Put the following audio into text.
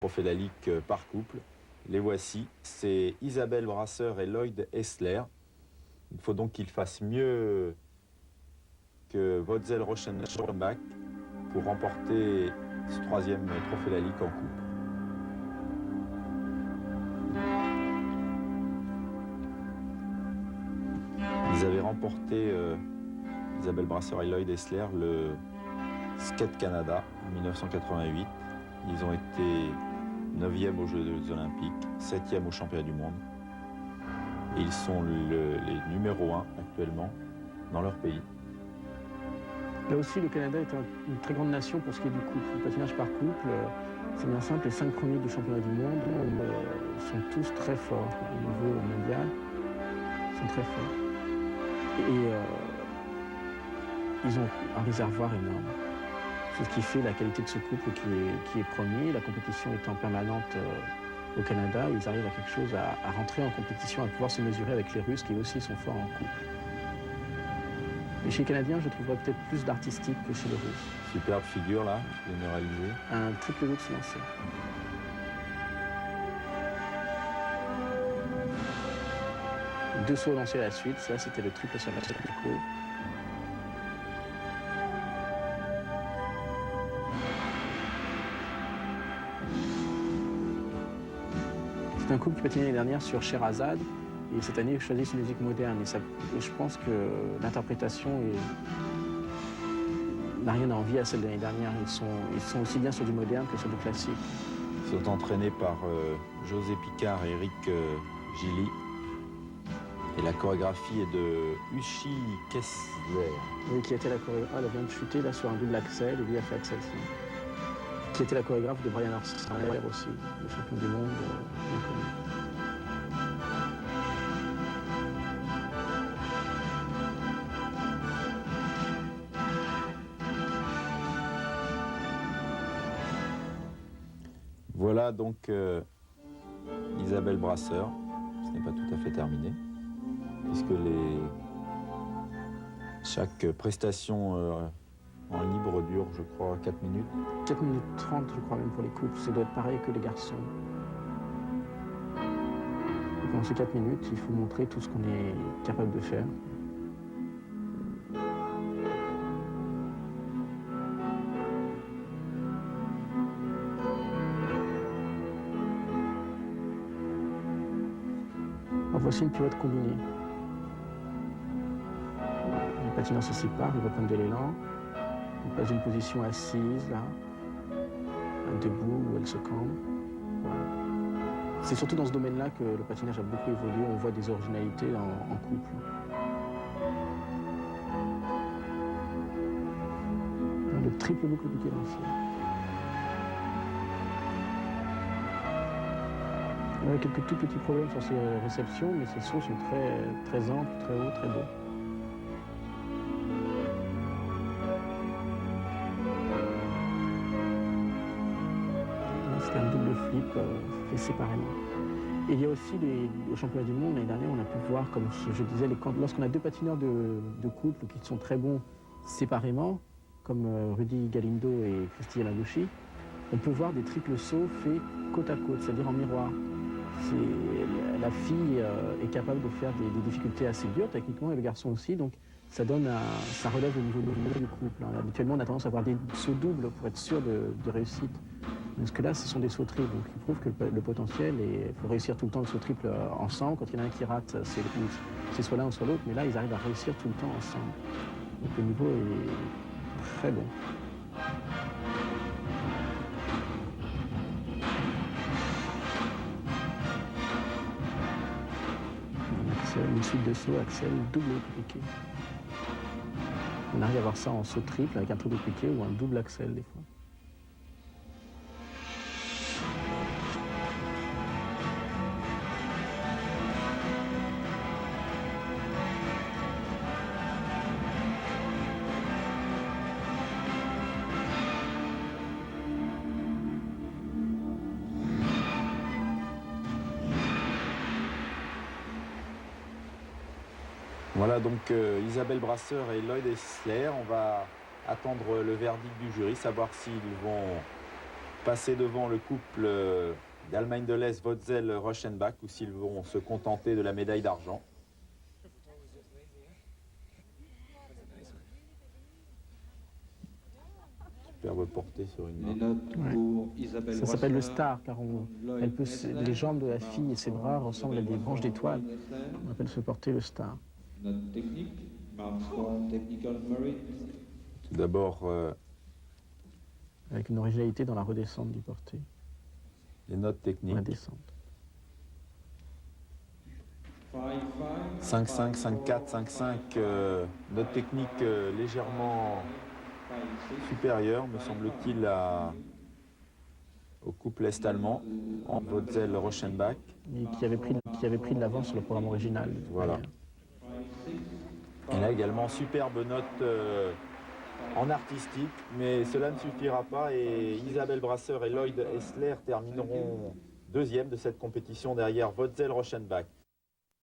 Trophée la Ligue par couple. Les voici, c'est Isabelle Brasseur et Lloyd Hessler. Il faut donc qu'ils fassent mieux que Wotzel Rauschenbach pour remporter ce troisième Trophée la Ligue en couple. Ils avaient remporté, Isabelle Brasseur et Lloyd Hessler, le Skate Canada en 1988. Ils ont été 9e aux Jeux Olympiques, 7e aux Championnats du Monde. Et ils sont les numéro 1 actuellement dans leur pays. Là aussi, le Canada est une très grande nation pour ce qui est du couple. Le patinage par couple, c'est bien simple, les 5 premiers du championnat du monde sont tous très forts au niveau mondial. Ils sont très forts. Et ils ont un réservoir énorme. C'est ce qui fait la qualité de ce couple qui est premier. La compétition étant permanente au Canada, ils arrivent à quelque chose, à rentrer en compétition, à pouvoir se mesurer avec les Russes qui aussi sont forts en couple. Et chez les Canadiens, je trouverais peut-être plus d'artistique que chez les Russes. Superbe figure là, je viens de réaliser. Un triple luxe lancé. Deux sauts lancés à la suite, ça c'était le triple sur la pico. C'est un couple qui patinait l'année dernière sur Sherazade et cette année ils choisissent une musique moderne. Et je pense que l'interprétation n'a rien à envier à celle de l'année dernière. Ils sont aussi bien sur du moderne que sur du classique. Ils sont entraînés par José Picard et Eric Gilly. Et la chorégraphie est de Uchi Kessler. Oui, qui était la chorégraphe. Elle vient de chuter là sur un double axel et lui a fait axel. Qui était la chorégraphe de Brian Orsi aussi, le champion du monde bien connu. Voilà donc Isabelle Brasseur. Ce n'est pas tout à fait terminé, puisque chaque prestation en libre dure, je crois, 4 minutes. 4 minutes 30, je crois, même pour les couples. Ça doit être pareil que les garçons. Et pendant ces 4 minutes, il faut montrer tout ce qu'on est capable de faire. Alors, voici une pirouette combinée. Les patineurs se séparent, ils reprennent de l'élan. On passe d'une position assise, là, debout, où elle se cambre. Voilà. C'est surtout dans ce domaine-là que le patinage a beaucoup évolué. On voit des originalités en couple. Le triple boucle piqué lancé. Il y a quelques tout petits problèmes sur ces réceptions, mais ces sauts sont très amples, très hauts, très beaux. C'est un double flip fait séparément. Et il y a aussi au championnat du monde, l'année dernière, on a pu voir, comme je disais, lorsqu'on a deux patineurs de couple qui sont très bons séparément, comme Rudy Galindo et Cristi Yamaguchi, on peut voir des triples sauts faits côte à côte, c'est-à-dire en miroir. La fille est capable de faire des difficultés assez dures techniquement et le garçon aussi, donc ça relève au niveau du couple. Habituellement, on a tendance à avoir des sauts doubles pour être sûr de réussite. Parce que là, ce sont des sauts triples, donc ils prouvent que le potentiel, il faut réussir tout le temps le saut triple ensemble. Quand il y en a un qui rate, c'est soit l'un ou soit l'autre, mais là, ils arrivent à réussir tout le temps ensemble. Donc le niveau est très bon. Une suite de sauts, axel, double piqué. On arrive à voir ça en saut triple avec un triple piqué ou un double axel des fois. Voilà donc Isabelle Brasseur et Lloyd Hessler. On va attendre le verdict du jury, savoir s'ils vont passer devant le couple d'Allemagne de l'Est, Wotzel-Rochenbach, ou s'ils vont se contenter de la médaille d'argent. Superbe portée sur une main. Ouais. Ça s'appelle le star, car les jambes de la fille et ses bras ressemblent à des branches d'étoiles. On appelle ce porté le star. Tout d'abord, avec une originalité dans la redescente du porté. les notes techniques. La descente. 5-5, 5-4, 5-5, note technique légèrement supérieure, me semble-t-il, au couple est-allemand, en Wotzel-Rochenbach. Et qui avait pris de l'avance sur le programme original. Voilà. Et là également, superbe note en artistique, mais cela ne suffira pas et Isabelle Brasseur et Lloyd Hessler termineront deuxième de cette compétition derrière Wotzel-Rochenbach.